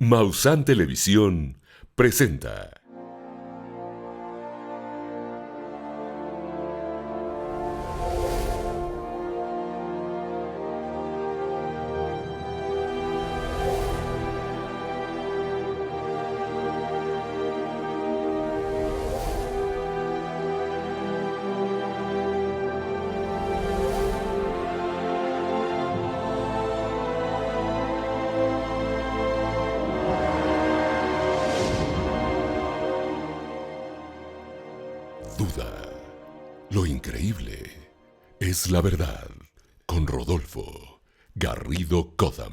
Maussan Televisión presenta. Duda. Lo increíble es la verdad. Con Rodolfo Garrido Cotham.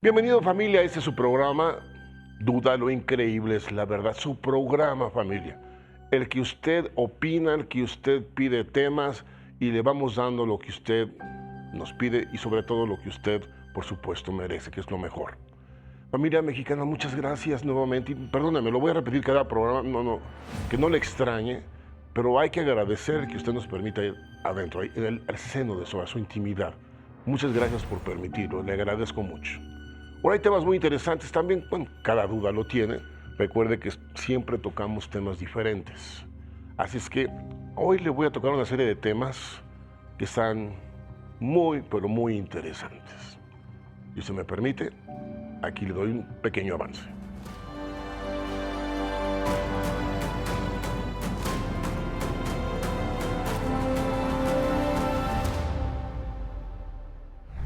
Bienvenido familia, este es su programa Duda, lo increíble es la verdad, su programa familia, el que usted opina, el que usted pide temas y le vamos dando lo que usted nos pide y sobre todo lo que usted por supuesto merece, que es lo mejor. Familia mexicana, muchas gracias nuevamente. Y perdóname, lo voy a repetir cada programa, que no le extrañe, pero hay que agradecer que usted nos permita ir adentro, ahí, en el seno de su intimidad. Muchas gracias por permitirlo, le agradezco mucho. Ahora hay temas muy interesantes también, bueno, cada duda lo tiene. Recuerde que siempre tocamos temas diferentes. Así es que hoy le voy a tocar una serie de temas que están muy, pero muy interesantes. Y si me permite, aquí le doy un pequeño avance.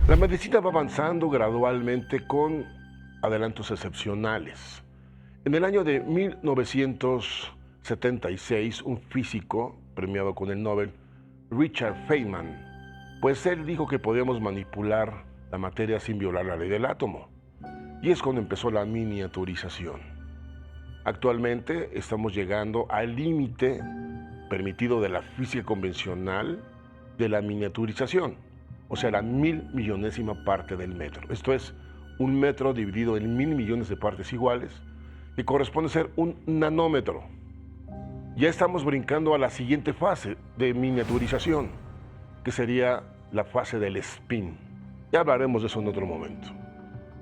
La medicina va avanzando gradualmente con adelantos excepcionales. En el año de 1976, un físico premiado con el Nobel, Richard Feynman, pues él dijo que podíamos manipular la materia sin violar la ley del átomo. Y es cuando empezó la miniaturización. Actualmente estamos llegando al límite permitido de la física convencional de la miniaturización, o sea, la 1.000.000.000ª parte del metro. Esto es, un metro dividido en 1.000.000.000 de partes iguales, que corresponde a ser un nanómetro. Ya estamos brincando a la siguiente fase de miniaturización, que sería la fase del spin. Ya hablaremos de eso en otro momento.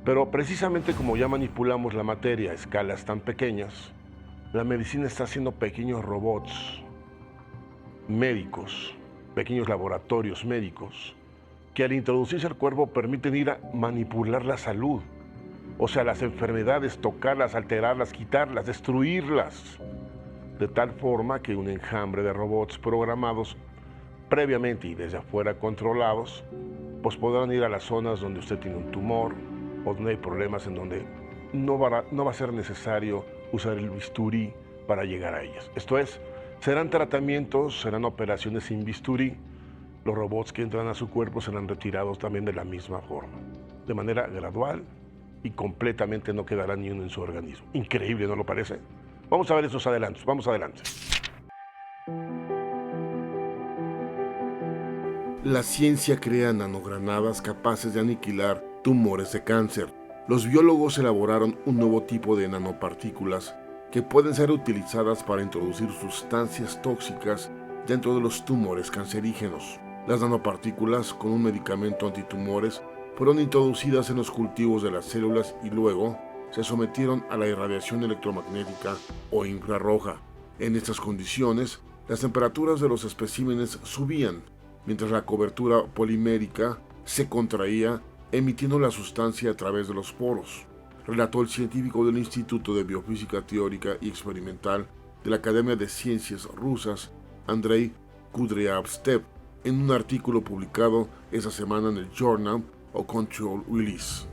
Pero precisamente como ya manipulamos la materia a escalas tan pequeñas, la medicina está haciendo pequeños robots médicos, pequeños laboratorios médicos, que al introducirse al cuerpo permiten ir a manipular la salud. O sea, las enfermedades, tocarlas, alterarlas, quitarlas, destruirlas. De tal forma que un enjambre de robots programados previamente y desde afuera controlados, pues podrán ir a las zonas donde usted tiene un tumor o donde hay problemas en donde no va a ser necesario usar el bisturí para llegar a ellas. Esto es, serán tratamientos, serán operaciones sin bisturí. Los robots que entran a su cuerpo serán retirados también de la misma forma, de manera gradual y completamente no quedará ni uno en su organismo. Increíble, ¿no lo parece? Vamos a ver esos adelantos, vamos adelante. La ciencia crea nanogranadas capaces de aniquilar tumores de cáncer. Los biólogos elaboraron un nuevo tipo de nanopartículas que pueden ser utilizadas para introducir sustancias tóxicas dentro de los tumores cancerígenos. Las nanopartículas, con un medicamento antitumores, fueron introducidas en los cultivos de las células y luego se sometieron a la irradiación electromagnética o infrarroja. En estas condiciones, las temperaturas de los especímenes subían, mientras la cobertura polimérica se contraía, emitiendo la sustancia a través de los poros, relató el científico del Instituto de Biofísica Teórica y Experimental de la Academia de Ciencias Rusas, Andrei Kudryavtsev, en un artículo publicado esa semana en el Journal of Controlled Release.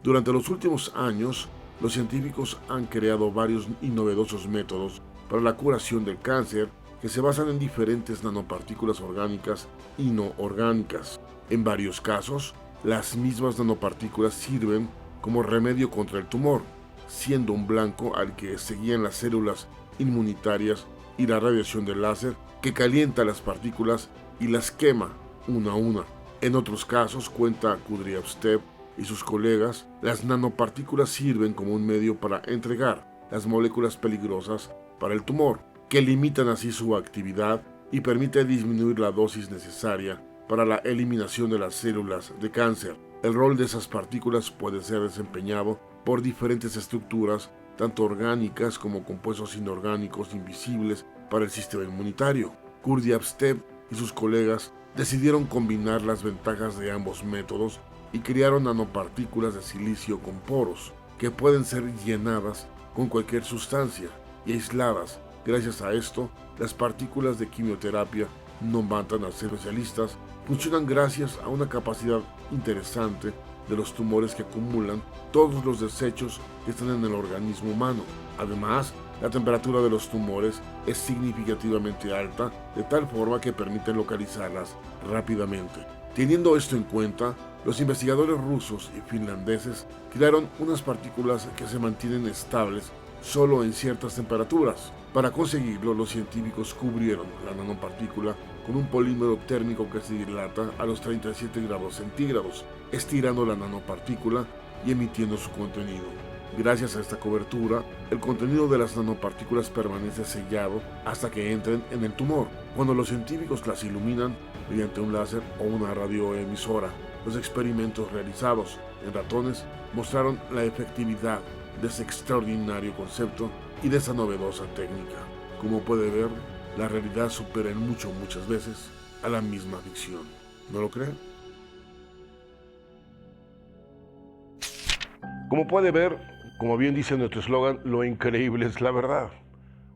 Durante los últimos años, los científicos han creado varios y novedosos métodos para la curación del cáncer que se basan en diferentes nanopartículas orgánicas y no orgánicas. En varios casos, las mismas nanopartículas sirven como remedio contra el tumor, siendo un blanco al que seguían las células inmunitarias y la radiación del láser que calienta las partículas y las quema una a una. En otros casos, cuenta Kudryavtsev y sus colegas, las nanopartículas sirven como un medio para entregar las moléculas peligrosas para el tumor, que limitan así su actividad y permite disminuir la dosis necesaria para la eliminación de las células de cáncer. El rol de esas partículas puede ser desempeñado por diferentes estructuras, tanto orgánicas como compuestos inorgánicos invisibles para el sistema inmunitario. Kurdiavstev y sus colegas decidieron combinar las ventajas de ambos métodos y crearon nanopartículas de silicio con poros, que pueden ser llenadas con cualquier sustancia y aisladas. Gracias a esto, las partículas de quimioterapia no matan a los especialistas, funcionan gracias a una capacidad interesante de los tumores que acumulan todos los desechos que están en el organismo humano. Además, la temperatura de los tumores es significativamente alta, de tal forma que permite localizarlas rápidamente. Teniendo esto en cuenta, los investigadores rusos y finlandeses crearon unas partículas que se mantienen estables solo en ciertas temperaturas. Para conseguirlo, los científicos cubrieron la nanopartícula con un polímero térmico que se dilata a los 37 grados centígrados, estirando la nanopartícula y emitiendo su contenido. Gracias a esta cobertura, el contenido de las nanopartículas permanece sellado hasta que entren en el tumor. Cuando los científicos las iluminan mediante un láser o una radioemisora, los experimentos realizados en ratones mostraron la efectividad de ese extraordinario concepto y de esa novedosa técnica. Como puede ver, la realidad supera en muchas veces a la misma ficción. ¿No lo cree? Como puede ver, como bien dice nuestro eslogan, lo increíble es la verdad.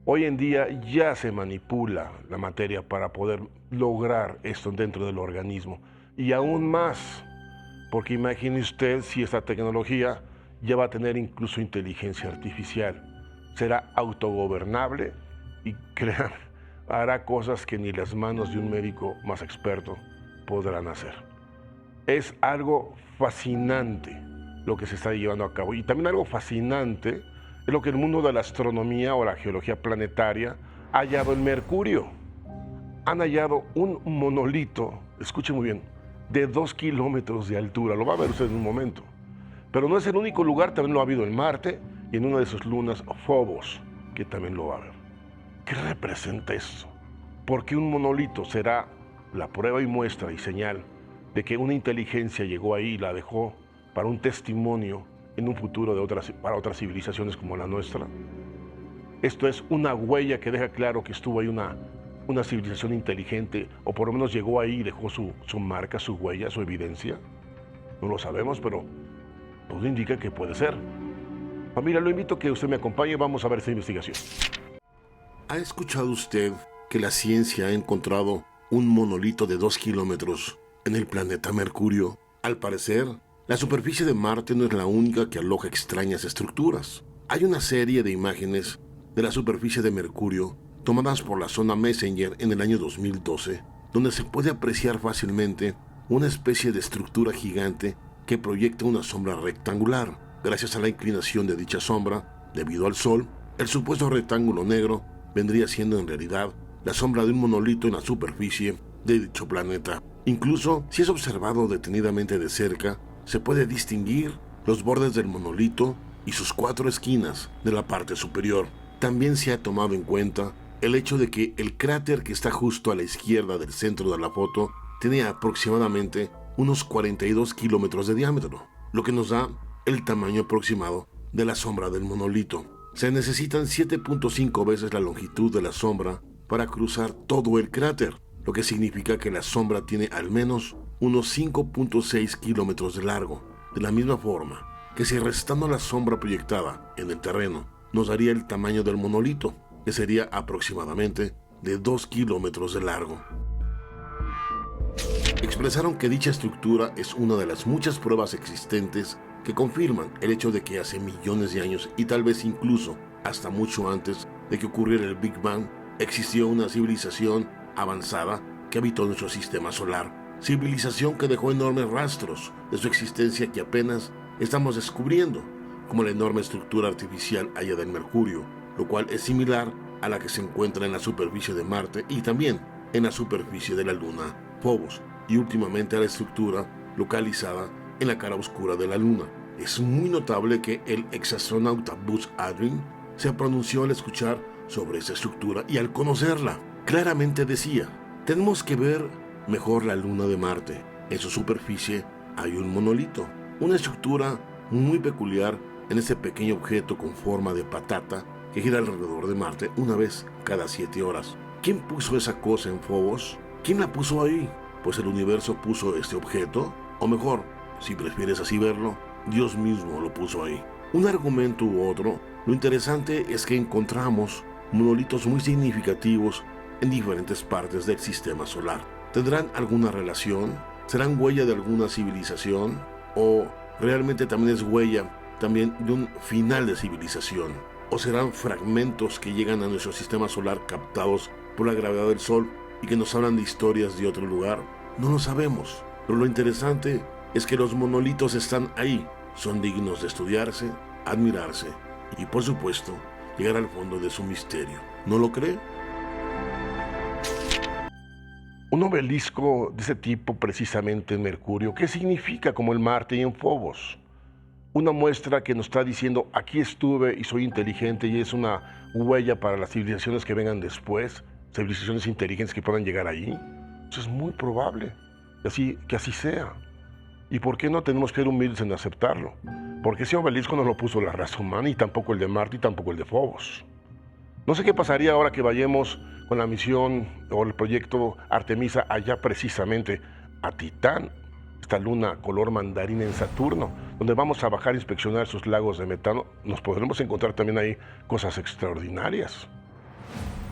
Hoy en día ya se manipula la materia para poder lograr esto dentro del organismo. Y aún más, porque imagine usted si esta tecnología ya va a tener incluso inteligencia artificial. Será autogobernable y créanme, hará cosas que ni las manos de un médico más experto podrán hacer. Es algo fascinante lo que se está llevando a cabo. Y también algo fascinante es lo que el mundo de la astronomía o la geología planetaria ha hallado en Mercurio. Han hallado un monolito, escuchen muy bien, de 2 kilómetros de altura. Lo va a ver usted en un momento. Pero no es el único lugar, también lo ha habido en Marte y en una de sus lunas, Phobos, que también lo va a ver. ¿Qué representa eso? Porque un monolito será la prueba y muestra y señal de que una inteligencia llegó ahí y la dejó para un testimonio en un futuro para otras civilizaciones como la nuestra. Esto es una huella que deja claro que estuvo ahí una civilización inteligente, o por lo menos llegó ahí y dejó su marca, su huella, su evidencia. No lo sabemos, pero todo indica que puede ser. Familia, lo invito a que usted me acompañe y vamos a ver esta investigación. ¿Ha escuchado usted que la ciencia ha encontrado un monolito de 2 kilómetros en el planeta Mercurio? Al parecer, la superficie de Marte no es la única que aloja extrañas estructuras. Hay una serie de imágenes de la superficie de Mercurio tomadas por la sonda Messenger en el año 2012, donde se puede apreciar fácilmente una especie de estructura gigante que proyecta una sombra rectangular. Gracias a la inclinación de dicha sombra, debido al Sol, el supuesto rectángulo negro vendría siendo en realidad la sombra de un monolito en la superficie de dicho planeta. Incluso, si es observado detenidamente de cerca, se puede distinguir los bordes del monolito y sus 4 esquinas de la parte superior. También se ha tomado en cuenta el hecho de que el cráter que está justo a la izquierda del centro de la foto tiene aproximadamente unos 42 kilómetros de diámetro, lo que nos da el tamaño aproximado de la sombra del monolito. Se necesitan 7.5 veces la longitud de la sombra para cruzar todo el cráter, lo que significa que la sombra tiene al menos unos 5.6 kilómetros de largo. De la misma forma que si restando la sombra proyectada en el terreno nos daría el tamaño del monolito, que sería aproximadamente de 2 kilómetros de largo. Expresaron que dicha estructura es una de las muchas pruebas existentes que confirman el hecho de que hace millones de años y tal vez incluso hasta mucho antes de que ocurriera el Big Bang, existió una civilización avanzada que habitó nuestro sistema solar. Civilización que dejó enormes rastros de su existencia que apenas estamos descubriendo, como la enorme estructura artificial hallada en Mercurio, lo cual es similar a la que se encuentra en la superficie de Marte y también en la superficie de la Luna, Phobos, y últimamente a la estructura localizada en la cara oscura de la Luna. Es muy notable que el exastronauta Buzz Aldrin se pronunció al escuchar sobre esa estructura y al conocerla. Claramente decía: tenemos que ver mejor la Luna de Marte. En su superficie hay un monolito, una estructura muy peculiar en ese pequeño objeto con forma de patata que gira alrededor de Marte una vez cada 7 horas. ¿Quién puso esa cosa en Phobos? ¿Quién la puso ahí? Pues el universo puso este objeto, o mejor, si prefieres así verlo, Dios mismo lo puso ahí. Un argumento u otro, lo interesante es que encontramos monolitos muy significativos en diferentes partes del sistema solar. ¿Tendrán alguna relación? ¿Serán huella de alguna civilización? ¿O realmente también es huella también de un final de civilización? ¿O serán fragmentos que llegan a nuestro sistema solar captados por la gravedad del Sol y que nos hablan de historias de otro lugar? No lo sabemos, pero lo interesante es que los monolitos están ahí, son dignos de estudiarse, admirarse y, por supuesto, llegar al fondo de su misterio. ¿No lo cree? Un obelisco de ese tipo precisamente en Mercurio, ¿qué significa como el Marte y en Phobos? Una muestra que nos está diciendo, aquí estuve y soy inteligente, y es una huella para las civilizaciones que vengan después, civilizaciones inteligentes que puedan llegar ahí. Eso es muy probable que así sea. ¿Y por qué no tenemos que ser humildes en aceptarlo? Porque ese obelisco no lo puso la raza humana, y tampoco el de Marte, y tampoco el de Phobos. No sé qué pasaría ahora que vayamos con la misión o el proyecto Artemisa allá precisamente a Titán, esta luna color mandarina en Saturno, donde vamos a bajar a inspeccionar sus lagos de metano. Nos podremos encontrar también ahí cosas extraordinarias.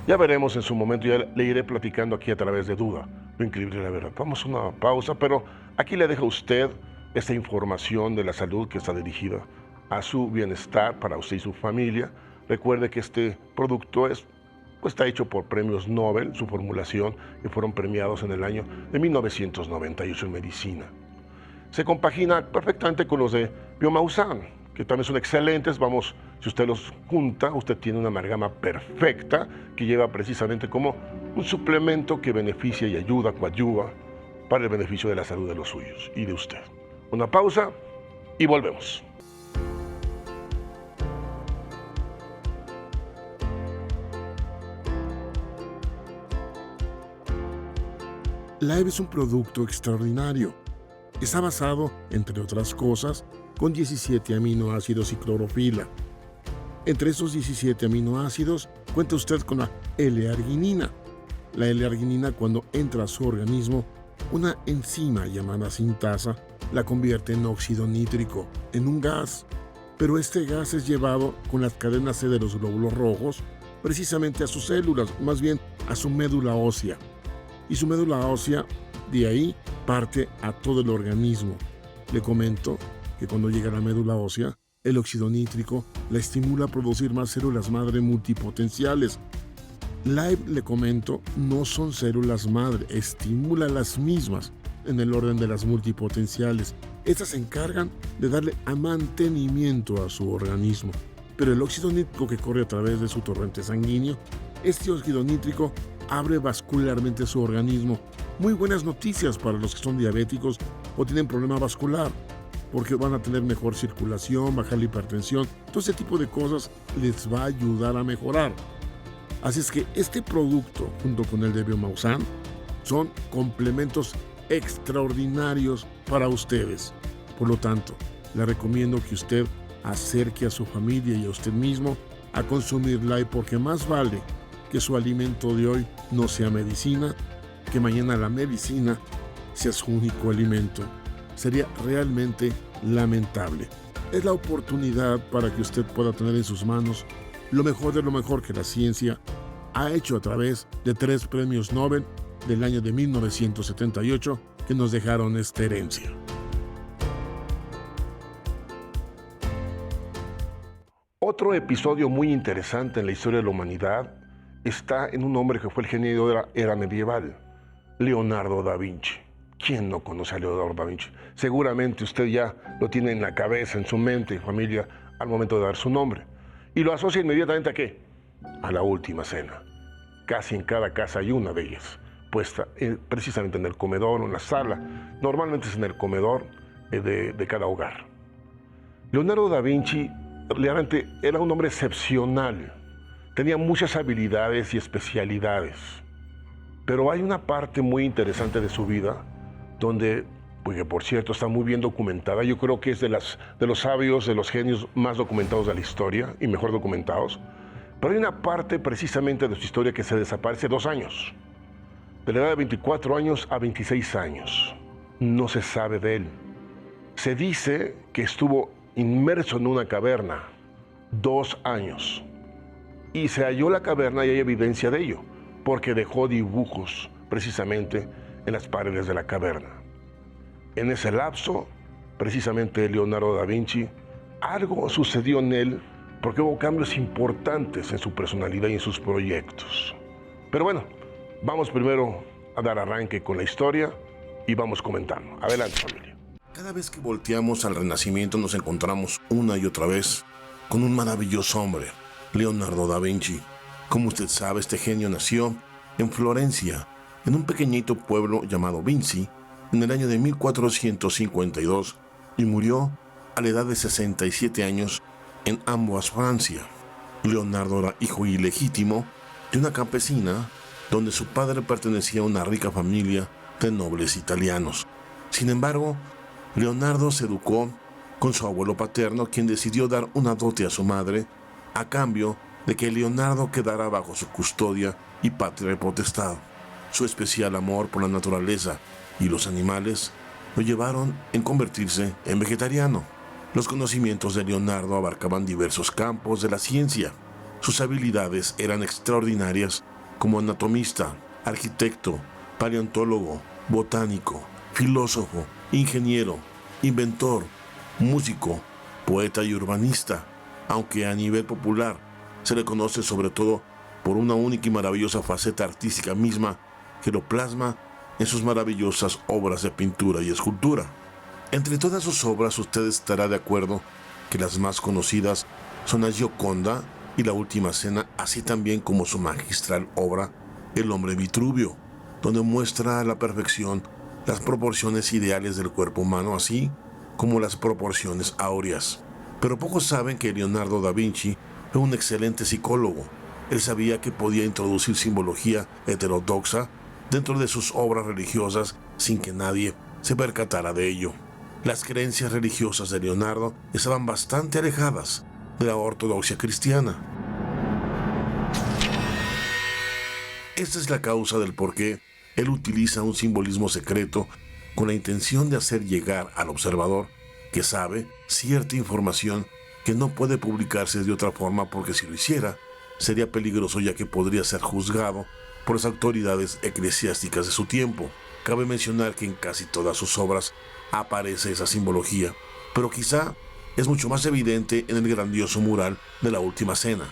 Ya veremos en su momento, ya le iré platicando aquí a través de Duda, lo increíble de la verdad. Vamos a una pausa, pero aquí le dejo a usted esta información de la salud que está dirigida a su bienestar para usted y su familia. Recuerde que este producto está hecho por premios Nobel, su formulación, que fueron premiados en el año de 1998 en medicina. Se compagina perfectamente con los de Biomausan, que también son excelentes. Vamos, si usted los junta, usted tiene una amalgama perfecta que lleva precisamente como un suplemento que beneficia y ayuda, coadyuva para el beneficio de la salud de los suyos y de usted. Una pausa y volvemos. Live es un producto extraordinario. Está basado, entre otras cosas, con 17 aminoácidos y clorofila. Entre esos 17 aminoácidos cuenta usted con la L-arginina. La L-arginina, cuando entra a su organismo, una enzima llamada sintasa la convierte en óxido nítrico, en un gas. Pero este gas es llevado con las cadenas C de los glóbulos rojos precisamente a sus células, más bien a su médula ósea. Y su médula ósea de ahí parte a todo el organismo. Le comento que cuando llega a la médula ósea, el óxido nítrico la estimula a producir más células madre multipotenciales. Live, le comento, no son células madre, estimula las mismas en el orden de las multipotenciales. Estas se encargan de darle a mantenimiento a su organismo. Pero el óxido nítrico que corre a través de su torrente sanguíneo, este óxido nítrico abre vascularmente su organismo. Muy buenas noticias para los que son diabéticos o tienen problema vascular, porque van a tener mejor circulación, bajar la hipertensión. Todo ese tipo de cosas les va a ayudar a mejorar. Así es que este producto, junto con el de Biomausan, son complementos extraordinarios para ustedes. Por lo tanto, le recomiendo que usted acerque a su familia y a usted mismo a consumir Live, porque más vale que su alimento de hoy no sea medicina, que mañana la medicina sea su único alimento. Sería realmente lamentable. Es la oportunidad para que usted pueda tener en sus manos lo mejor de lo mejor que la ciencia ha hecho a través de 3 premios Nobel del año de 1978 que nos dejaron esta herencia. Otro episodio muy interesante en la historia de la humanidad está en un hombre que fue el genio de la era medieval, Leonardo da Vinci. ¿Quién no conoce a Leonardo da Vinci? Seguramente usted ya lo tiene en la cabeza, en su mente y familia al momento de dar su nombre. Y lo asocia inmediatamente ¿a qué? A la última cena. Casi en cada casa hay una de ellas, puesta precisamente en el comedor o en la sala. Normalmente es en el comedor de cada hogar. Leonardo da Vinci realmente era un hombre excepcional. Tenía muchas habilidades y especialidades. Pero hay una parte muy interesante de su vida donde porque por cierto está muy bien documentada. Yo creo que es de los sabios, de los genios más documentados de la historia y mejor documentados. Pero hay una parte precisamente de su historia que se desaparece 2 años. De la edad de 24 años a 26 años. No se sabe de él. Se dice que estuvo inmerso en una caverna 2 años. Y se halló la caverna y hay evidencia de ello, porque dejó dibujos precisamente en las paredes de la caverna. En ese lapso, precisamente Leonardo da Vinci, algo sucedió en él porque hubo cambios importantes en su personalidad y en sus proyectos. Pero bueno, vamos primero a dar arranque con la historia y vamos comentando. Adelante, familia. Cada vez que volteamos al Renacimiento nos encontramos una y otra vez con un maravilloso hombre, Leonardo da Vinci. Como usted sabe, este genio nació en Florencia, en un pequeñito pueblo llamado Vinci, en el año de 1452 y murió a la edad de 67 años en Amboise, Francia. Leonardo era hijo ilegítimo de una campesina donde su padre pertenecía a una rica familia de nobles italianos. Sin embargo, Leonardo se educó con su abuelo paterno, quien decidió dar una dote a su madre a cambio de que Leonardo quedara bajo su custodia y patria potestad. Su especial amor por la naturaleza y los animales lo llevaron en convertirse en vegetariano. Los conocimientos de Leonardo abarcaban diversos campos de la ciencia. Sus habilidades eran extraordinarias como anatomista, arquitecto, paleontólogo, botánico, filósofo, ingeniero, inventor, músico, poeta y urbanista, aunque a nivel popular se le conoce sobre todo por una única y maravillosa faceta artística misma que lo plasma en sus maravillosas obras de pintura y escultura. Entre todas sus obras usted estará de acuerdo que las más conocidas son la Gioconda y la Última Cena, así también como su magistral obra El hombre Vitruvio, donde muestra a la perfección las proporciones ideales del cuerpo humano, así como las proporciones áureas. Pero pocos saben que Leonardo da Vinci fue un excelente psicólogo. Él sabía que podía introducir simbología heterodoxa dentro de sus obras religiosas sin que nadie se percatara de ello. Las creencias religiosas de Leonardo estaban bastante alejadas de la ortodoxia cristiana. Esta es la causa del por qué él utiliza un simbolismo secreto con la intención de hacer llegar al observador que sabe cierta información que no puede publicarse de otra forma, porque si lo hiciera sería peligroso, ya que podría ser juzgado por las autoridades eclesiásticas de su tiempo. Cabe mencionar que en casi todas sus obras aparece esa simbología, pero quizá es mucho más evidente en el grandioso mural de la Última Cena,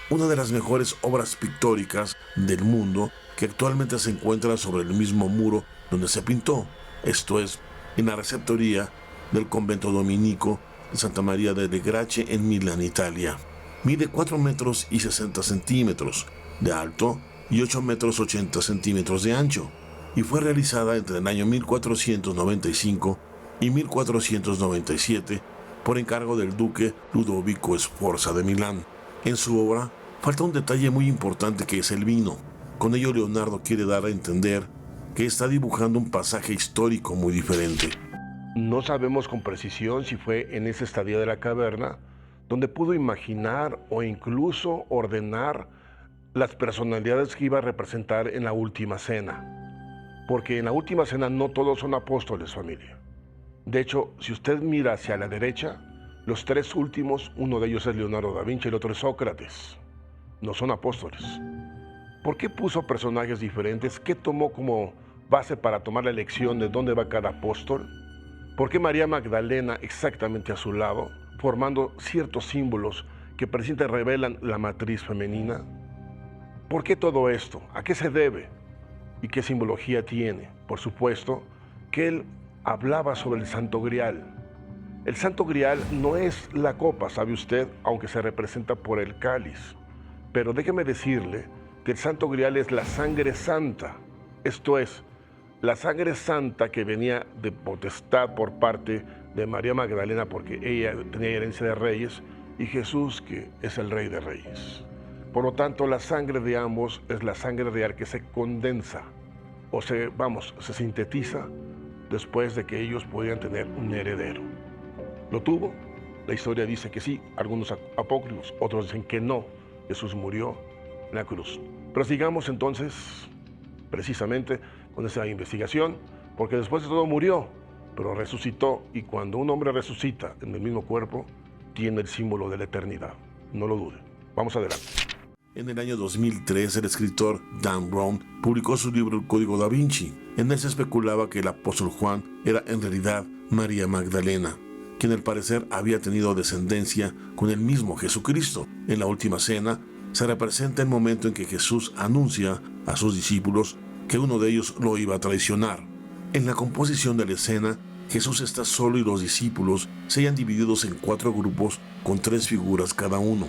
una de las mejores obras pictóricas del mundo que actualmente se encuentra sobre el mismo muro donde se pintó, esto es, en la receptoría del convento dominico de Santa María delle Grazie en Milán, Italia. Mide 4 metros y 60 centímetros de alto y 8 metros 80 centímetros de ancho, y fue realizada entre el año 1495 y 1497 por encargo del duque Ludovico Sforza de Milán. En su obra falta un detalle muy importante, que es el vino. Con ello Leonardo quiere dar a entender que está dibujando un pasaje histórico muy diferente. No sabemos con precisión si fue en esa estadía de la caverna donde pudo imaginar o incluso ordenar las personalidades que iba a representar en la Última Cena. Porque en la Última Cena no todos son apóstoles, familia. De hecho, si usted mira hacia la derecha, los 3 últimos, uno de ellos es Leonardo da Vinci, el otro es Sócrates. No son apóstoles. ¿Por qué puso personajes diferentes? ¿Qué tomó como base para tomar la elección de dónde va cada apóstol? ¿Por qué María Magdalena exactamente a su lado, formando ciertos símbolos que precisamente revelan la matriz femenina? ¿Por qué todo esto? ¿A qué se debe? ¿Y qué simbología tiene? Por supuesto que él hablaba sobre el Santo Grial. El Santo Grial no es la copa, sabe usted, aunque se representa por el cáliz. Pero déjeme decirle que el Santo Grial es la sangre santa. Esto es, la sangre santa que venía de potestad por parte de María Magdalena, porque ella tenía herencia de reyes, y Jesús, que es el Rey de Reyes. Por lo tanto, la sangre de ambos es la sangre real que se condensa, o se sintetiza después de que ellos podían tener un heredero. ¿Lo tuvo? La historia dice que sí, algunos apócrifos, otros dicen que no. Jesús murió en la cruz. Pero sigamos entonces precisamente con esa investigación, porque después de todo murió, pero resucitó, y cuando un hombre resucita en el mismo cuerpo, tiene el símbolo de la eternidad. No lo dude. Vamos adelante. En el año 2003, el escritor Dan Brown publicó su libro El Código Da Vinci. En él se especulaba que el apóstol Juan era en realidad María Magdalena, quien al parecer había tenido descendencia con el mismo Jesucristo. En la última cena se representa el momento en que Jesús anuncia a sus discípulos que uno de ellos lo iba a traicionar. En la composición de la escena, Jesús está solo y los discípulos se hallan divididos en 4 grupos con 3 figuras cada uno.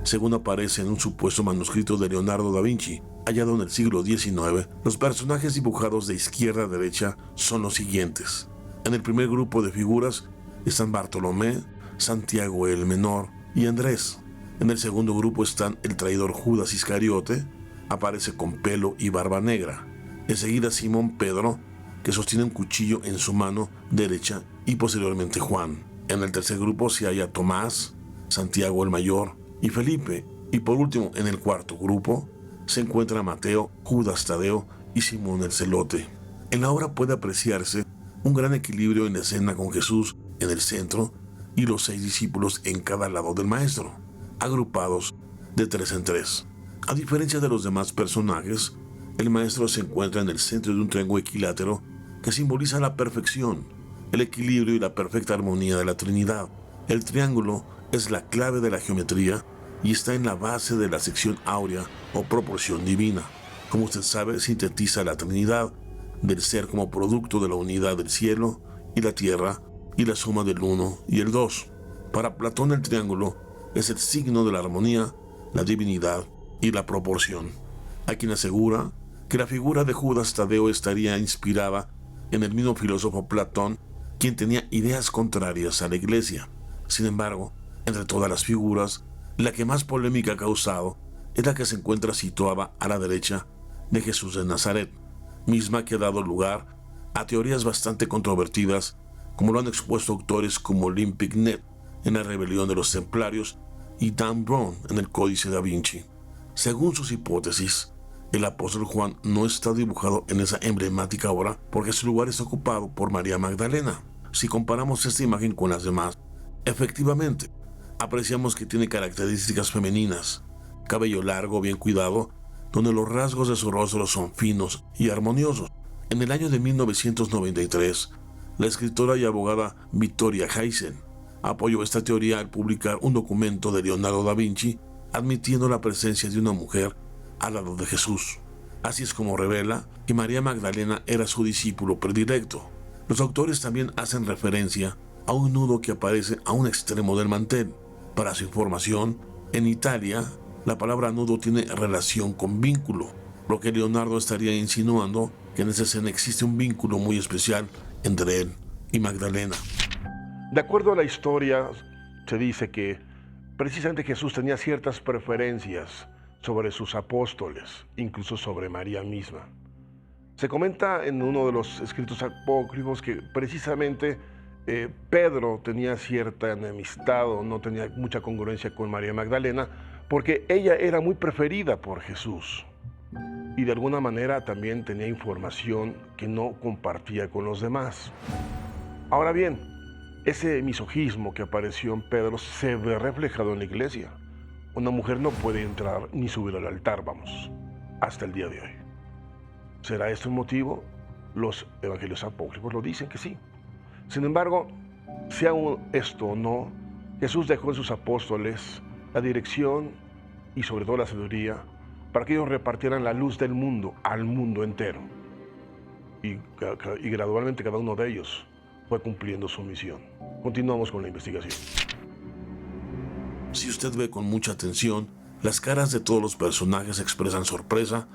Según aparece en un supuesto manuscrito de Leonardo da Vinci, hallado en el siglo XIX, los personajes dibujados de izquierda a derecha son los siguientes. En el primer grupo de figuras están Bartolomé, Santiago el Menor y Andrés. En el segundo grupo están el traidor Judas Iscariote, aparece con pelo y barba negra. Enseguida Simón Pedro, que sostiene un cuchillo en su mano derecha, y posteriormente Juan. En el tercer grupo se halla Tomás, Santiago el Mayor y Felipe. Y por último, en el cuarto grupo, se encuentra Mateo, Judas Tadeo y Simón el Celote. En la obra puede apreciarse un gran equilibrio en la escena con Jesús en el centro y los 6 discípulos en cada lado del maestro, agrupados de 3 en 3. A diferencia de los demás personajes, el maestro se encuentra en el centro de un triángulo equilátero que simboliza la perfección, el equilibrio y la perfecta armonía de la Trinidad. El triángulo es la clave de la geometría y está en la base de la sección áurea o proporción divina. Como usted sabe, sintetiza la Trinidad del ser como producto de la unidad del cielo y la tierra y la suma del 1 y el 2. Para Platón, el triángulo es el signo de la armonía, la divinidad y la proporción. Hay quien asegura que la figura de Judas Tadeo estaría inspirada en el mismo filósofo Platón, quien tenía ideas contrarias a la Iglesia. Sin embargo, entre todas las figuras, la que más polémica ha causado es la que se encuentra situada a la derecha de Jesús de Nazaret, misma que ha dado lugar a teorías bastante controvertidas, como lo han expuesto autores como Lynn Picknett en La Rebelión de los Templarios y Dan Brown en El Códice Da Vinci. Según sus hipótesis, el apóstol Juan no está dibujado en esa emblemática obra porque su lugar es ocupado por María Magdalena. Si comparamos esta imagen con las demás, efectivamente, apreciamos que tiene características femeninas, cabello largo, bien cuidado, donde los rasgos de su rostro son finos y armoniosos. En el año de 1993, la escritora y abogada Victoria Heisen apoyó esta teoría al publicar un documento de Leonardo da Vinci admitiendo la presencia de una mujer al lado de Jesús. Así es como revela que María Magdalena era su discípulo predilecto. Los autores también hacen referencia a un nudo que aparece a un extremo del mantel. Para su información, en Italia, la palabra nudo tiene relación con vínculo, lo que Leonardo estaría insinuando que en esa escena existe un vínculo muy especial entre él y Magdalena. De acuerdo a la historia, se dice que precisamente Jesús tenía ciertas preferencias sobre sus apóstoles, incluso sobre María misma. Se comenta en uno de los escritos apócrifos que precisamente Pedro tenía cierta enemistad o no tenía mucha congruencia con María Magdalena porque ella era muy preferida por Jesús y de alguna manera también tenía información que no compartía con los demás. Ahora bien, ese misogismo que apareció en Pedro se ve reflejado en la iglesia. Una mujer no puede entrar ni subir al altar, hasta el día de hoy. ¿Será esto un motivo? Los evangelios apócrifos lo dicen que sí. Sin embargo, sea esto o no, Jesús dejó en sus apóstoles la dirección y sobre todo la sabiduría para que ellos repartieran la luz del mundo al mundo entero. Y gradualmente cada uno de ellos fue cumpliendo su misión. Continuamos con la investigación. Si usted ve con mucha atención, las caras de todos los personajes expresan sorpresa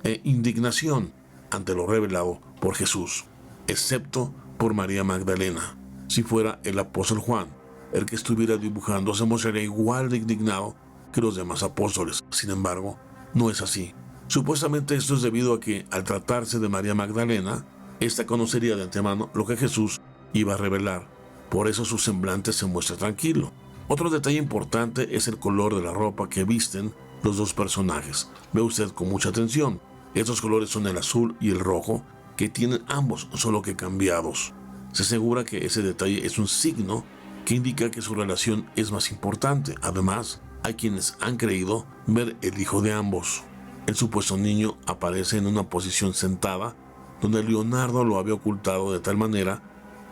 e indignación ante lo revelado por Jesús, excepto por María Magdalena. Si fuera el apóstol Juan el que estuviera dibujando, se mostraría igual de indignado que los demás apóstoles. Sin embargo, no es así. Supuestamente esto es debido a que, al tratarse de María Magdalena, ésta conocería de antemano lo que Jesús iba a revelar. Por eso su semblante se muestra tranquilo. Otro detalle importante es el color de la ropa que visten los dos personajes. Ve usted con mucha atención. Estos colores son el azul y el rojo, que tienen ambos, solo que cambiados. Se asegura que ese detalle es un signo que indica que su relación es más importante. Además, hay quienes han creído ver el hijo de ambos. El supuesto niño aparece en una posición sentada, donde Leonardo lo había ocultado de tal manera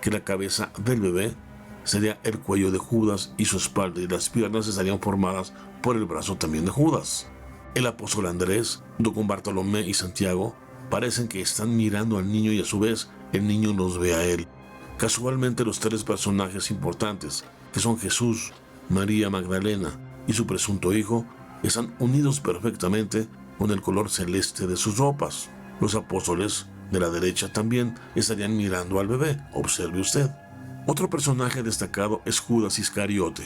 que la cabeza del bebé sería el cuello de Judas y su espalda y las piernas estarían formadas por el brazo también de Judas. El apóstol Andrés, junto con Bartolomé y Santiago, parecen que están mirando al niño y a su vez el niño los ve a él. Casualmente los tres personajes importantes, que son Jesús, María Magdalena y su presunto hijo, están unidos perfectamente con el color celeste de sus ropas. Los apóstoles de la derecha también estarían mirando al bebé, observe usted. Otro personaje destacado es Judas Iscariote,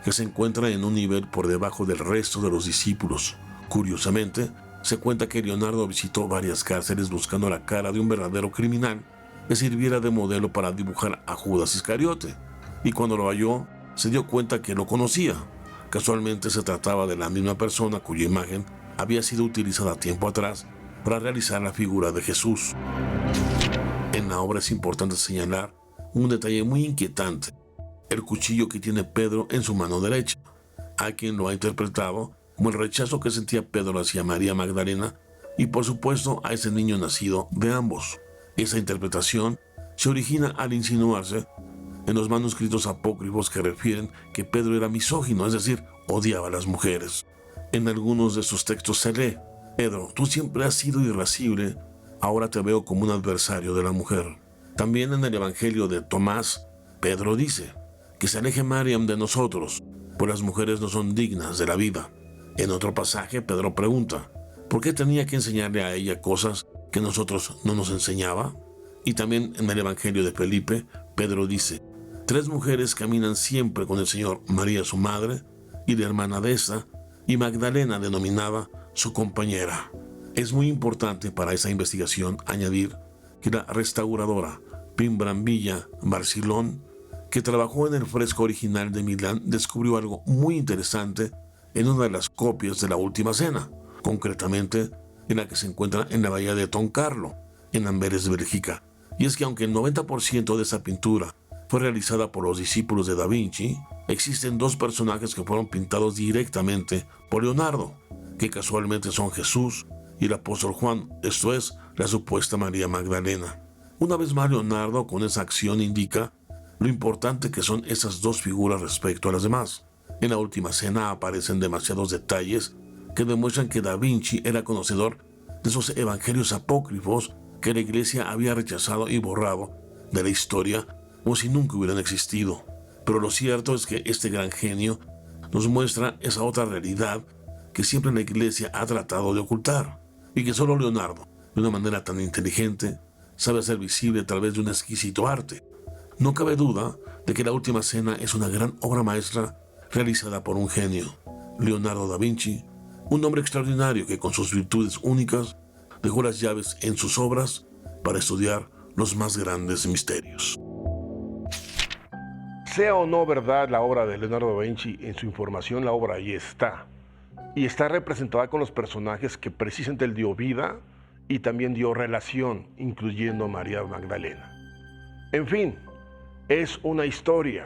que se encuentra en un nivel por debajo del resto de los discípulos. Curiosamente, se cuenta que Leonardo visitó varias cárceles buscando la cara de un verdadero criminal que sirviera de modelo para dibujar a Judas Iscariote, y cuando lo halló, se dio cuenta que lo conocía. Casualmente se trataba de la misma persona cuya imagen había sido utilizada tiempo atrás para realizar la figura de Jesús. En la obra es importante señalar un detalle muy inquietante: el cuchillo que tiene Pedro en su mano derecha. Hay quien lo ha interpretado como el rechazo que sentía Pedro hacia María Magdalena y por supuesto a ese niño nacido de ambos. Esa interpretación se origina al insinuarse en los manuscritos apócrifos que refieren que Pedro era misógino, es decir, odiaba a las mujeres. En algunos de sus textos se lee: Pedro, tú siempre has sido irascible, ahora te veo como un adversario de la mujer. También en el Evangelio de Tomás, Pedro dice: que se aleje Mariam de nosotros, pues las mujeres no son dignas de la vida. En otro pasaje, Pedro pregunta: ¿por qué tenía que enseñarle a ella cosas que nosotros no nos enseñaba? Y también en el Evangelio de Felipe, Pedro dice: 3 mujeres caminan siempre con el Señor, María su madre, y la hermana de esta, y Magdalena denominada su compañera. Es muy importante para esa investigación añadir que la restauradora Pimbramvilla Barcilón, que trabajó en el fresco original de Milán, descubrió algo muy interesante en una de las copias de la Última Cena, concretamente en la que se encuentra en la bahía de Toncarlo, en Amberes, Bélgica. Y es que aunque el 90% de esa pintura fue realizada por los discípulos de Da Vinci, existen 2 personajes que fueron pintados directamente por Leonardo, que casualmente son Jesús y el apóstol Juan, esto es, la supuesta María Magdalena. Una vez más, Leonardo con esa acción indica lo importante que son esas 2 figuras respecto a las demás. En la Última Cena aparecen demasiados detalles que demuestran que Da Vinci era conocedor de esos evangelios apócrifos que la Iglesia había rechazado y borrado de la historia como si nunca hubieran existido. Pero lo cierto es que este gran genio nos muestra esa otra realidad que siempre la Iglesia ha tratado de ocultar, y que solo Leonardo, de una manera tan inteligente, sabe hacer visible a través de un exquisito arte. No cabe duda de que la Última Cena es una gran obra maestra realizada por un genio, Leonardo da Vinci, un hombre extraordinario que con sus virtudes únicas dejó las llaves en sus obras para estudiar los más grandes misterios. Sea o no verdad la obra de Leonardo da Vinci, en su información la obra ahí está. Y está representada con los personajes que precisamente él dio vida y también dio relación, incluyendo a María Magdalena. En fin, es una historia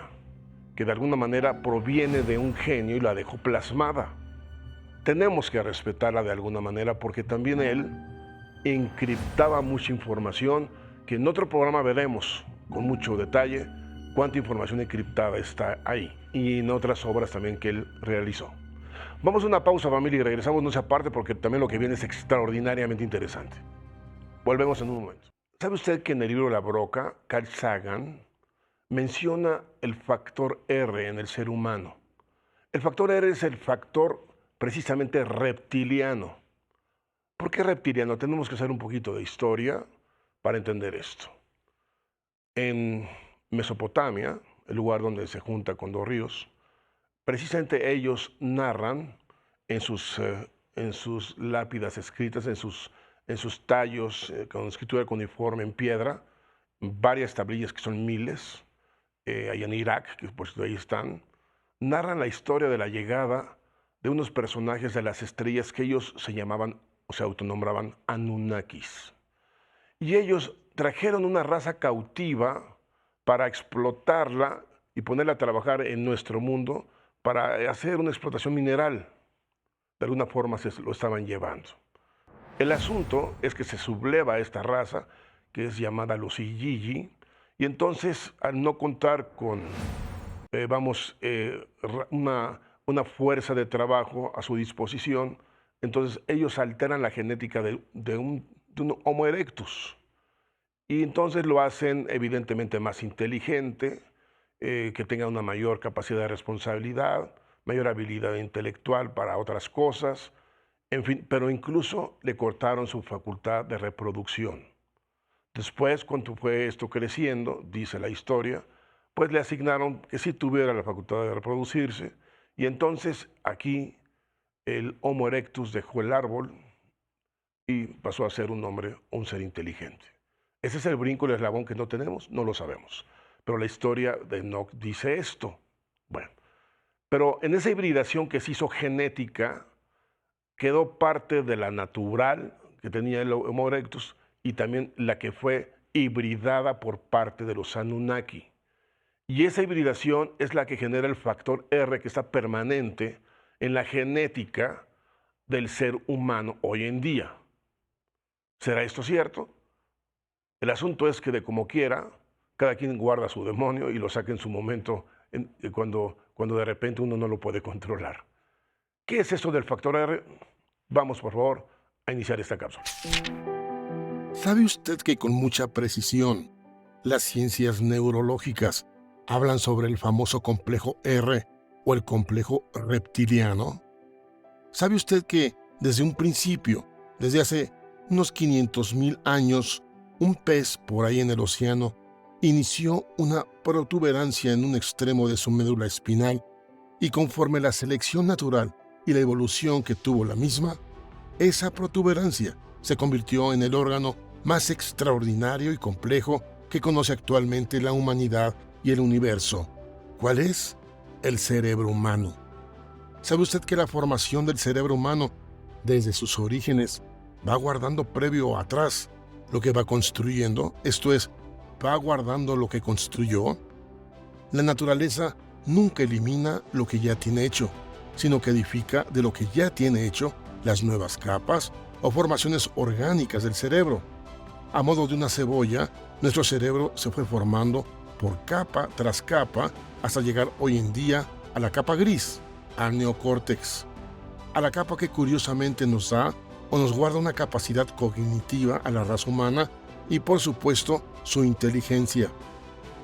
que de alguna manera proviene de un genio y la dejó plasmada. Tenemos que respetarla de alguna manera porque también él encriptaba mucha información que en otro programa veremos con mucho detalle cuánta información encriptada está ahí y en otras obras también que él realizó. Vamos a una pausa, familia, y regresamos no esa parte porque también lo que viene es extraordinariamente interesante. Volvemos en un momento. ¿Sabe usted que en el libro La Broca, Carl Sagan menciona el factor R en el ser humano? El factor R es el factor precisamente reptiliano. ¿Por qué reptiliano? Tenemos que hacer un poquito de historia para entender esto. En Mesopotamia, el lugar donde se junta con 2 ríos, precisamente ellos narran en sus en sus lápidas escritas, en sus tallos con escritura cuneiforme en piedra, varias tablillas que son miles, allá en Irak, que por ahí están, narran la historia de la llegada de unos personajes de las estrellas que ellos se llamaban o se autonombraban Anunnakis. Y ellos trajeron una raza cautiva para explotarla y ponerla a trabajar en nuestro mundo para hacer una explotación mineral. De alguna forma se lo estaban llevando. El asunto es que se subleva esta raza, que es llamada los Igigi, y entonces al no contar con, una fuerza de trabajo a su disposición, entonces ellos alteran la genética de un Homo erectus. Y entonces lo hacen evidentemente más inteligente, que tenga una mayor capacidad de responsabilidad, mayor habilidad intelectual para otras cosas, en fin, pero incluso le cortaron su facultad de reproducción. Después, cuando fue esto creciendo, dice la historia, pues le asignaron que sí tuviera la facultad de reproducirse, y entonces aquí el Homo erectus dejó el árbol y pasó a ser un hombre, un ser inteligente. ¿Ese es el brinco, el eslabón que no tenemos? No lo sabemos. Pero la historia de Enoch dice esto. Bueno, pero en esa hibridación que se hizo genética, quedó parte de la natural que tenía el Homo erectus y también la que fue hibridada por parte de los Anunnaki. Y esa hibridación es la que genera el factor R, que está permanente en la genética del ser humano hoy en día. ¿Será esto cierto? El asunto es que de como quiera, cada quien guarda su demonio y lo saca en su momento cuando de repente uno no lo puede controlar. ¿Qué es esto del factor R? Vamos, por favor, a iniciar esta cápsula. ¿Sabe usted que con mucha precisión las ciencias neurológicas hablan sobre el famoso complejo R o el complejo reptiliano? ¿Sabe usted que desde un principio, desde hace unos 500,000 años, un pez por ahí en el océano inició una protuberancia en un extremo de su médula espinal y conforme la selección natural y la evolución que tuvo la misma, esa protuberancia se convirtió en el órgano más extraordinario y complejo que conoce actualmente la humanidad y el universo? ¿Cuál es? El cerebro humano. ¿Sabe usted que la formación del cerebro humano, desde sus orígenes, va guardando previo o atrás lo que va construyendo? Esto es, va guardando lo que construyó. La naturaleza nunca elimina lo que ya tiene hecho, sino que edifica de lo que ya tiene hecho las nuevas capas o formaciones orgánicas del cerebro. A modo de una cebolla, nuestro cerebro se fue formando por capa tras capa hasta llegar hoy en día a la capa gris, al neocórtex, a la capa que curiosamente nos da o nos guarda una capacidad cognitiva a la raza humana y, por supuesto, su inteligencia.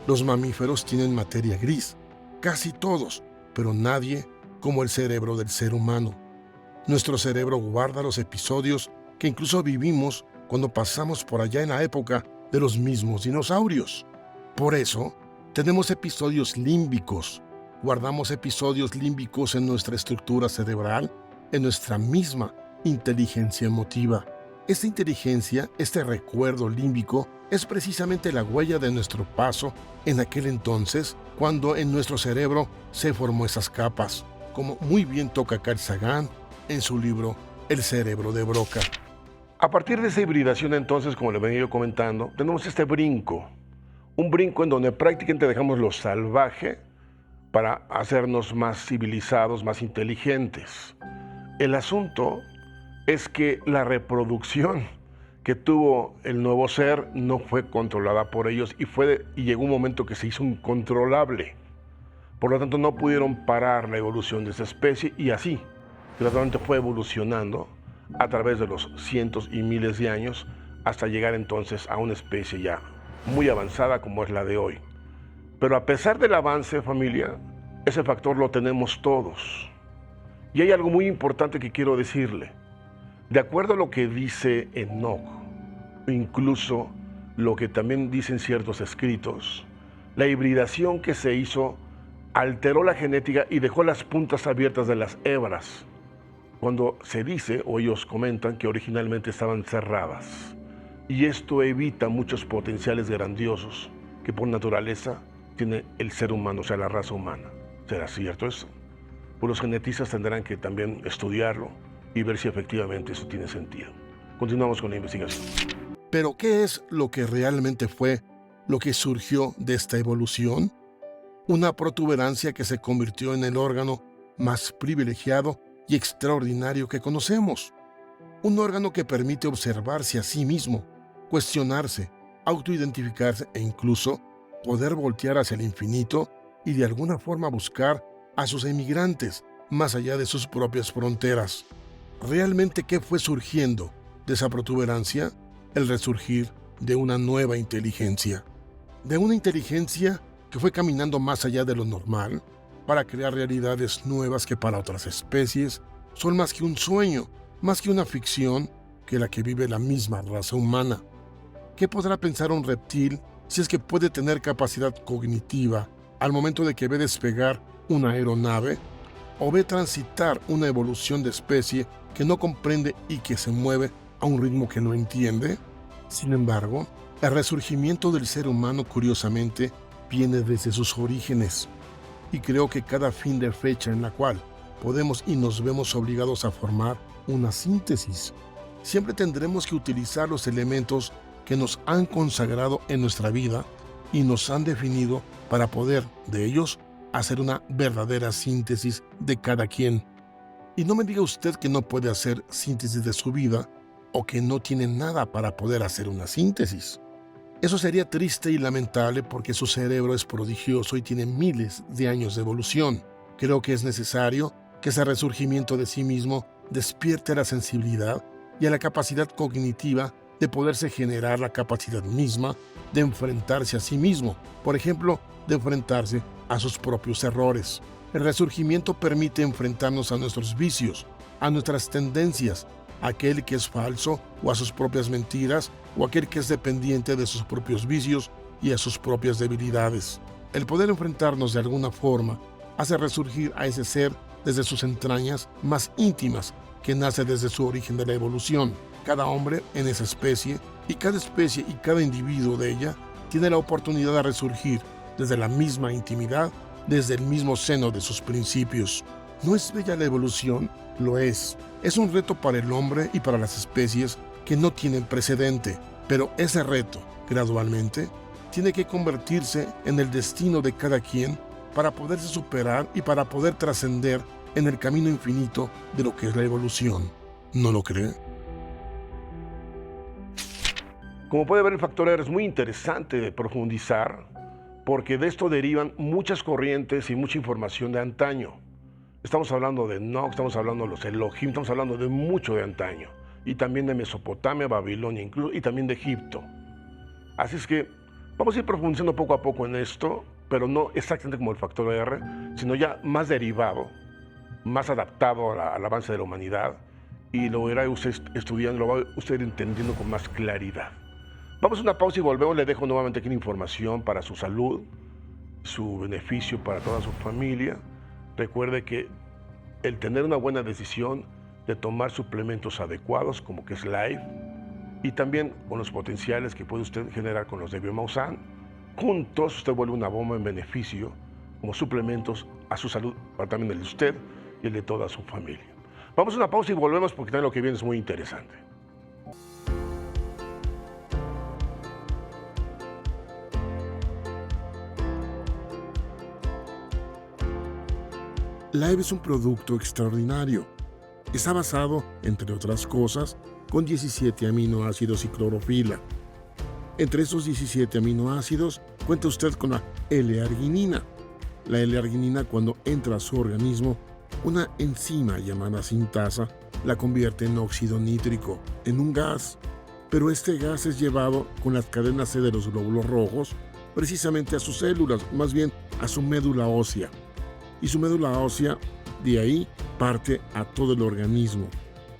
Los mamíferos tienen materia gris, casi todos, pero nadie como el cerebro del ser humano. Nuestro cerebro guarda los episodios que incluso vivimos cuando pasamos por allá en la época de los mismos dinosaurios. Por eso, tenemos episodios límbicos. Guardamos episodios límbicos en nuestra estructura cerebral, en nuestra misma inteligencia emotiva. Esta inteligencia, este recuerdo límbico, es precisamente la huella de nuestro paso en aquel entonces, cuando en nuestro cerebro se formó esas capas, como muy bien toca Carl Sagan en su libro El cerebro de Broca. A partir de esa hibridación entonces, como le venía yo comentando, tenemos este brinco. Un brinco en donde prácticamente dejamos lo salvaje para hacernos más civilizados, más inteligentes. El asunto es que la reproducción que tuvo el nuevo ser no fue controlada por ellos y llegó un momento que se hizo incontrolable. Por lo tanto, no pudieron parar la evolución de esa especie y así, gradualmente fue evolucionando a través de los cientos y miles de años hasta llegar entonces a una especie ya muy avanzada como es la de hoy. Pero a pesar del avance, familia, ese factor lo tenemos todos. Y hay algo muy importante que quiero decirle. De acuerdo a lo que dice Enoch, incluso lo que también dicen ciertos escritos, la hibridación que se hizo alteró la genética y dejó las puntas abiertas de las hebras. cuando se dice o ellos comentan que originalmente estaban cerradas. Y esto evita muchos potenciales grandiosos que por naturaleza tiene el ser humano, o sea, la raza humana. ¿Será cierto eso? Pues los genetistas tendrán que también estudiarlo y ver si efectivamente eso tiene sentido. Continuamos con la investigación. Pero, ¿qué es lo que realmente fue lo que surgió de esta evolución? Una protuberancia que se convirtió en el órgano más privilegiado y extraordinario que conocemos. Un órgano que permite observarse a sí mismo, cuestionarse, autoidentificarse e incluso poder voltear hacia el infinito y de alguna forma buscar a sus emigrantes más allá de sus propias fronteras. ¿Realmente qué fue surgiendo de esa protuberancia? El resurgir de una nueva inteligencia. De una inteligencia que fue caminando más allá de lo normal para crear realidades nuevas que para otras especies son más que un sueño, más que una ficción que la que vive la misma raza humana. ¿Qué podrá pensar un reptil si es que puede tener capacidad cognitiva al momento de que ve despegar una aeronave o ve transitar una evolución de especie que no comprende y que se mueve a un ritmo que no entiende? Sin embargo, el resurgimiento del ser humano curiosamente viene desde sus orígenes, y creo que cada fin de fecha en la cual podemos y nos vemos obligados a formar una síntesis, siempre tendremos que utilizar los elementos que nos han consagrado en nuestra vida y nos han definido para poder, de ellos, hacer una verdadera síntesis de cada quien. Y no me diga usted que no puede hacer síntesis de su vida o que no tiene nada para poder hacer una síntesis. Eso sería triste y lamentable porque su cerebro es prodigioso y tiene miles de años de evolución. Creo que es necesario que ese resurgimiento de sí mismo despierte a la sensibilidad y a la capacidad cognitiva de poderse generar la capacidad misma de enfrentarse a sí mismo, por ejemplo, de enfrentarse a sus propios errores. El resurgimiento permite enfrentarnos a nuestros vicios, a nuestras tendencias, a aquel que es falso o a sus propias mentiras, o aquel que es dependiente de sus propios vicios y a sus propias debilidades. El poder enfrentarnos de alguna forma hace resurgir a ese ser desde sus entrañas más íntimas, que nace desde su origen de la evolución. Cada hombre en esa especie y cada individuo de ella tiene la oportunidad de resurgir desde la misma intimidad, desde el mismo seno de sus principios. ¿No es bella la evolución? Lo es. Es un reto para el hombre y para las especies que no tienen precedente, pero ese reto, gradualmente, tiene que convertirse en el destino de cada quien para poderse superar y para poder trascender en el camino infinito de lo que es la evolución. ¿No lo cree? Como puede ver, el factor R es muy interesante de profundizar, porque de esto derivan muchas corrientes y mucha información de antaño. Estamos hablando de Enoch, estamos hablando de los Elohim, estamos hablando de mucho de antaño, y también de Mesopotamia, Babilonia incluso, y también de Egipto. Así es que vamos a ir profundizando poco a poco en esto, pero no exactamente como el factor R, sino ya más derivado, más adaptado al avance de la humanidad, y lo irá usted estudiando, lo va usted entendiendo con más claridad. Vamos a una pausa y volvemos. Le dejo nuevamente aquí la información para su salud, su beneficio para toda su familia. Recuerde que el tener una buena decisión de tomar suplementos adecuados, como que es Live, y también con los potenciales que puede usted generar con los de Biomausan, juntos usted vuelve una bomba en beneficio como suplementos a su salud, para también el de usted y el de toda su familia. Vamos a una pausa y volvemos porque también lo que viene es muy interesante. Live es un producto extraordinario. Está basado, entre otras cosas, con 17 aminoácidos y clorofila. Entre esos 17 aminoácidos cuenta usted con la L-arginina. La L-arginina, cuando entra a su organismo, una enzima llamada sintasa la convierte en óxido nítrico, en un gas. Pero este gas es llevado con las cadenas C de los glóbulos rojos precisamente a sus células, más bien a su médula ósea. Y su médula ósea de ahí parte a todo el organismo.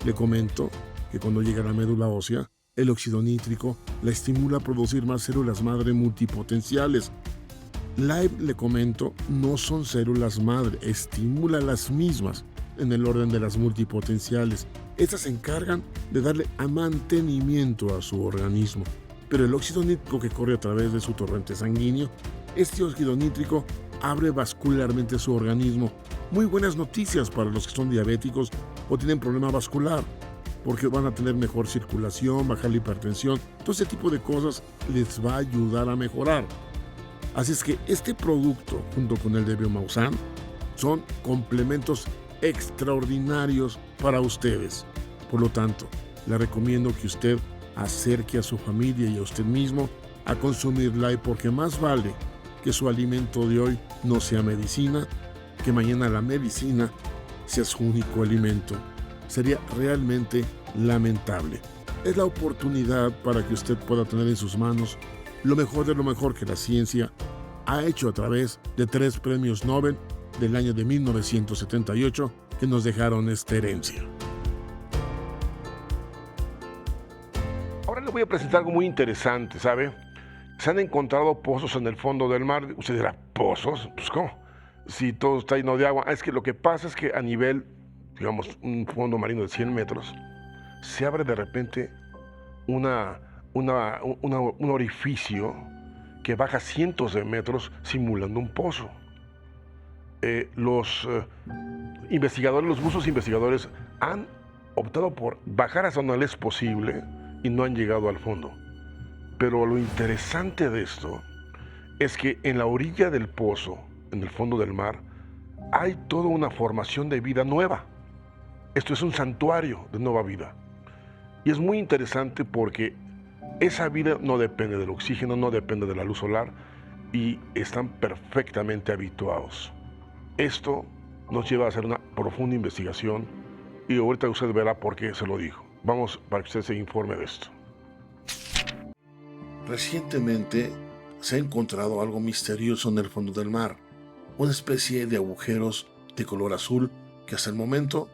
Le comento que cuando llega a la médula ósea, el óxido nítrico la estimula a producir más células madre multipotenciales. Live, le comento, no son células madre, estimula las mismas. en el orden de las multipotenciales. Estas se encargan de darle mantenimiento a su organismo. Pero el óxido nítrico que corre a través de su torrente sanguíneo, este óxido nítrico abre vascularmente su organismo. Muy buenas noticias para los que son diabéticos o tienen problema vascular, porque van a tener mejor circulación, bajar la hipertensión. Todo ese tipo de cosas les va a ayudar a mejorar. Así es que este producto, junto con el de Biomausan, son complementos extraordinarios para ustedes. Por lo tanto, le recomiendo que usted acerque a su familia y a usted mismo a consumir Live, porque más vale que su alimento de hoy no sea medicina, que mañana la medicina sea su único alimento. Sería realmente lamentable. Es la oportunidad para que usted pueda tener en sus manos lo mejor de lo mejor que la ciencia ha hecho a través de 3 premios Nobel del año de 1978 que nos dejaron esta herencia. Ahora le voy a presentar algo muy interesante, ¿sabe? Se han encontrado pozos en el fondo del mar. Usted dirá, ¿pozos? Pues ¿cómo? Si todo está lleno de agua. Es que lo que pasa es que a nivel, digamos, un fondo marino de 100 metros, se abre de repente un orificio que baja cientos de metros simulando un pozo. Los buzos investigadores han optado por bajar hasta donde les es posible y no han llegado al fondo. Pero lo interesante de esto es que en la orilla del pozo, en el fondo del mar, hay toda una formación de vida nueva. Esto es un santuario de nueva vida. Y es muy interesante porque esa vida no depende del oxígeno, no depende de la luz solar y están perfectamente habituados. Esto nos lleva a hacer una profunda investigación y ahorita usted verá por qué se lo digo. Vamos para que usted se informe de esto. Recientemente se ha encontrado algo misterioso en el fondo del mar, una especie de agujeros de color azul que hasta el momento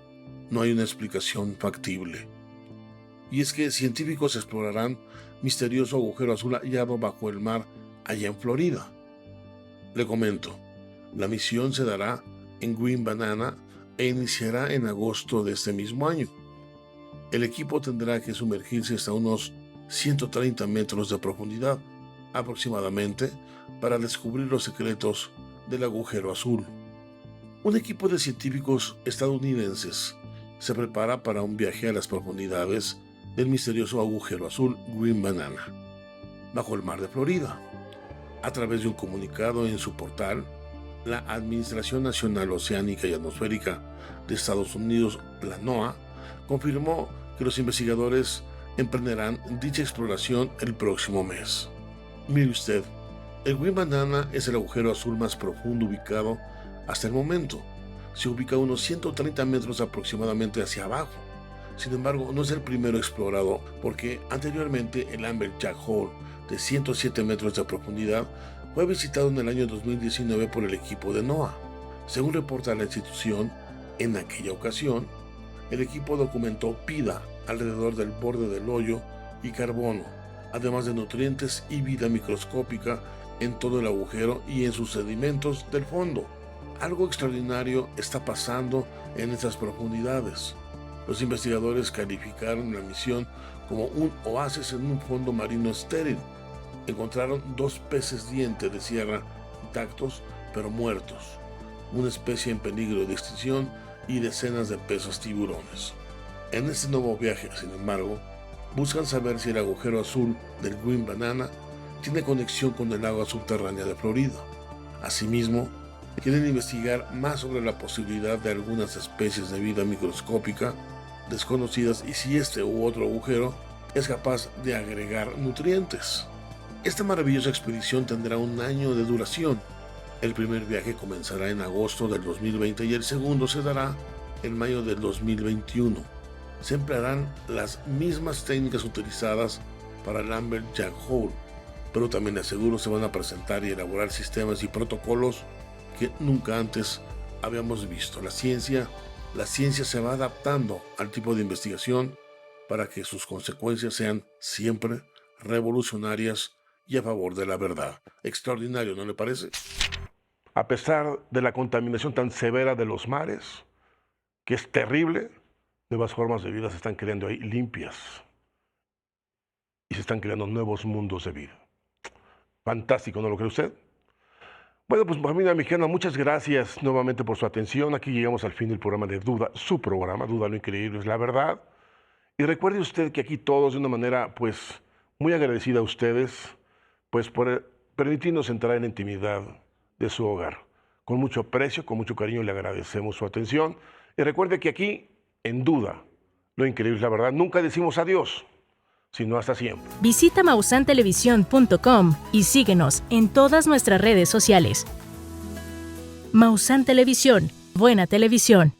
no hay una explicación factible. Y es que científicos explorarán misterioso agujero azul hallado bajo el mar allá en Florida. Le comento, la misión se dará en Green Banana e iniciará en agosto de este mismo año. El equipo tendrá que sumergirse hasta unos 130 metros de profundidad aproximadamente para descubrir los secretos del agujero azul. Un equipo de científicos estadounidenses se prepara para un viaje a las profundidades del misterioso agujero azul Green Banana, bajo el mar de Florida. A través de un comunicado en su portal, la Administración Nacional Oceánica y Atmosférica de Estados Unidos, la NOAA, confirmó que los investigadores emprenderán dicha exploración el próximo mes. Mire usted, el Green Banana es el agujero azul más profundo ubicado hasta el momento. Se ubica a unos 130 metros aproximadamente hacia abajo. Sin embargo, no es el primero explorado, porque anteriormente el Amberjack Hole, de 107 metros de profundidad, fue visitado en el año 2019 por el equipo de NOAA. Según reporta la institución, en aquella ocasión, el equipo documentó vida alrededor del borde del hoyo y carbono, además de nutrientes y vida microscópica en todo el agujero y en sus sedimentos del fondo. Algo extraordinario está pasando en estas profundidades. Los investigadores calificaron la misión como un oasis en un fondo marino estéril. Encontraron 2 peces diente de sierra intactos pero muertos, una especie en peligro de extinción y decenas de peces tiburones. En este nuevo viaje, sin embargo, buscan saber si el agujero azul del Green Banana tiene conexión con el agua subterránea de Florida. Asimismo, quieren investigar más sobre la posibilidad de algunas especies de vida microscópica desconocidas y si este u otro agujero es capaz de agregar nutrientes. Esta maravillosa expedición tendrá 1 año de duración. El primer viaje comenzará en agosto del 2020 y el segundo se dará en mayo del 2021. Se emplearán las mismas técnicas utilizadas para el Amberjack Hole, pero también les aseguro se van a presentar y elaborar sistemas y protocolos que nunca antes habíamos visto. La ciencia se va adaptando al tipo de investigación para que sus consecuencias sean siempre revolucionarias y a favor de la verdad. Extraordinario, ¿no le parece? A pesar de la contaminación tan severa de los mares, que es terrible, nuevas formas de vida se están creando ahí limpias y se están creando nuevos mundos de vida. Fantástico, ¿no lo cree usted? Bueno, pues familia mexicana, muchas gracias nuevamente por su atención. Aquí llegamos al fin del programa de Duda, su programa, Duda, lo increíble es la verdad. Y recuerde usted que aquí todos de una manera pues muy agradecida a ustedes pues por permitirnos entrar en la intimidad de su hogar. Con mucho aprecio, con mucho cariño le agradecemos su atención. Y recuerde que aquí, en Duda, lo increíble es la verdad, nunca decimos adiós, sino hasta siempre. Visita mausantelevisión.com y síguenos en todas nuestras redes sociales. Maussan Televisión, buena televisión.